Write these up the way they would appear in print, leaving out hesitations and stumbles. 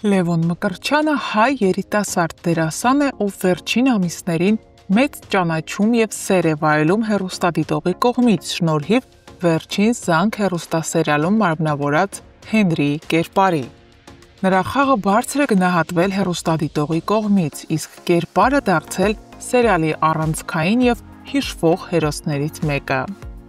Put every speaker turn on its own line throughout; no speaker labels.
Լևոն Մկրտչյանը հայ երիտասարդ դերասան է, ով վերջին ամիսներին մեծ ճանաչում և սեր է վայելում հեռուստադիտողի կողմից շնորհիվ վերջին զանգ հեռուստասերիալում մարմնավորած Հենրիի կերպարի։ Նրա խաղը բարձր է գնահատվել հեռուստադիտողի կողմից, իսկ կերպարը դարձել սերիալի առանցքային և հիշվող հերոսներից մեկը։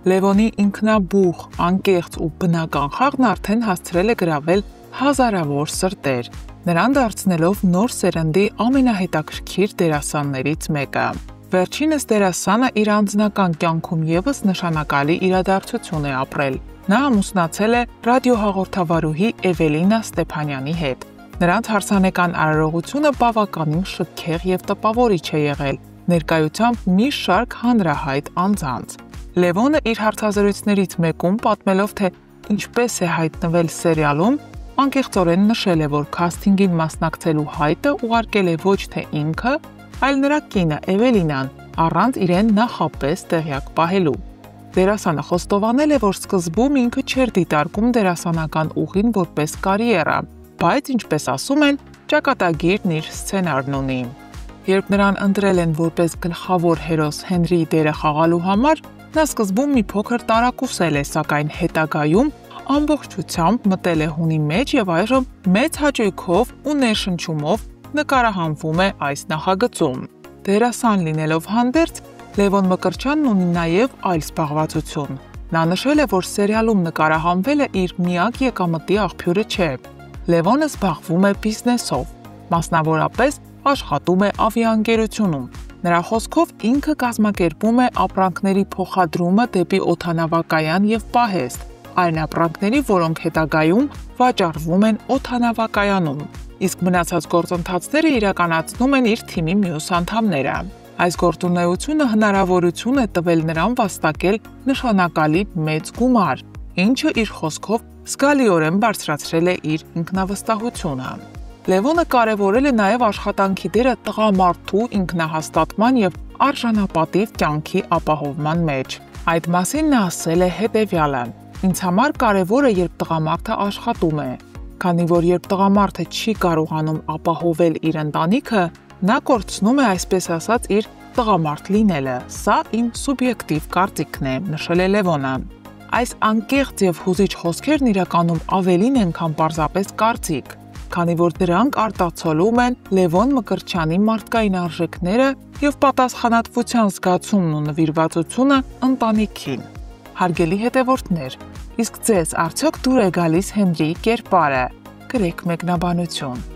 Լևոնի ինքնաբուխ, անկեղծ ու բնական խաղն արդեն հասցրել է գրավել հազարավոր սրտեր, նրան դարձնելով նոր սերնդի ամենահետաքրքիր դերասաններից մեկը։ Վերջինս դերասանը իր անձնական կյանքում ևս նշանակալի իրադարձություն է ապրել։ Նա ամուսնացել է ռադիոհաղորդավարուհի Էվելինա Ստեփանյանի հետ։ Նրանց հարսանեկան արարողությունը բավականին շքեղ և տպավորիչ է եղել, ներկայությամբ մի շարք հանրահայտ անձանց։ Լևոնը իր հարցազրույցներից մեկում պատմելով, թե ինչպես է հայտնվել սերիալում, անկեղծորեն նշել է, որ քասթինգին մասնակցելու հայտը ուղարկել է ոչ թե ինքը, այլ նրա կինը Էվելինան, առանց իրեն նախապես տեղյակ պահելու։ Դերասանը խոստովանել է, որ սկզբում ինքը չէր դիտարկում դերասանական ուղին որպես կարիերա, բայց, ինչպես ասում են, ճակատագիրն իր սցենարն ունի։ Երբ նրան ընտրել են որպես գլխավոր հերոս Հենրիի դերը խաղալու համար, նա սկզբում մի փոքր տարակուսել է, սակայն հետագայում ամբողջությամբ մտել է հունի մեջ և այժմ մեծ հաճույքով ու ներշնչումով նկարահանվում է այս նախագծում։ Դերասան լինելով հանդերձ, Լևոն Մկրտչյանն ունի նաև այլ զբաղվածություն։ Նա նշել է, որ սերիալում նկարահանվելը իր միակ եկամտի աղբյուրը չէ։ Լևոնը զբաղվում է բիզնեսով, մասնավորապես աշխատում է ավիաընկերությունում։ Նրա խոսքով ինքը կազմակերպում է ապրանքների փոխադրումը դեպի օդանավակայան և պահեստ, այն ապրանքների, որոնք հետագայում վաճառվում են օդանավակայանում, իսկ մնացած գործընթացները իրականացնում են իր թիմի մյուս անդամները։ Այս գործունեությունը հնարավորություն է տվել նրան վաստակել նշանակալի մեծ գումար, ինչը իր խոսքով զգալիորեն բարձրացրել է իր ինքնավստահությունը։ Լևոնը կարևորել է նաև աշխատանքի դերը տղամարդու ինքնահաստատման և արժանապատիվ կյանքի ապահովման մեջ։ Այդ մասին նա ասել է հետևյալը. «Ինձ համար կարևոր է, երբ տղամարդը աշխատում է, քանի որ երբ տղամարդը չի կարողանում ապահովել իր ընտանիքը, նա կորցնում է, այսպես ասած, իր տղամարդ լինելը։ Սա իմ սուբյեկտիվ կարծիքն է», նշել է Լևոնը։ Այս անկեղծ և հուզիչ խոսքերն իրականում ավելին են, քան պարզապես կարծիք, քանի որ դրանք արտացոլում են Լևոն Մկրտչյանի մարդկային արժեքները և պատասխանատվության զգացումն ու նվիրվածությունը ընտանիքին։ Հարգելի հետևորդներ, իսկ ձեզ արդյոք դուր է գալիս Հենրիի կերպարը։ Գրեք մեկնաբանություն։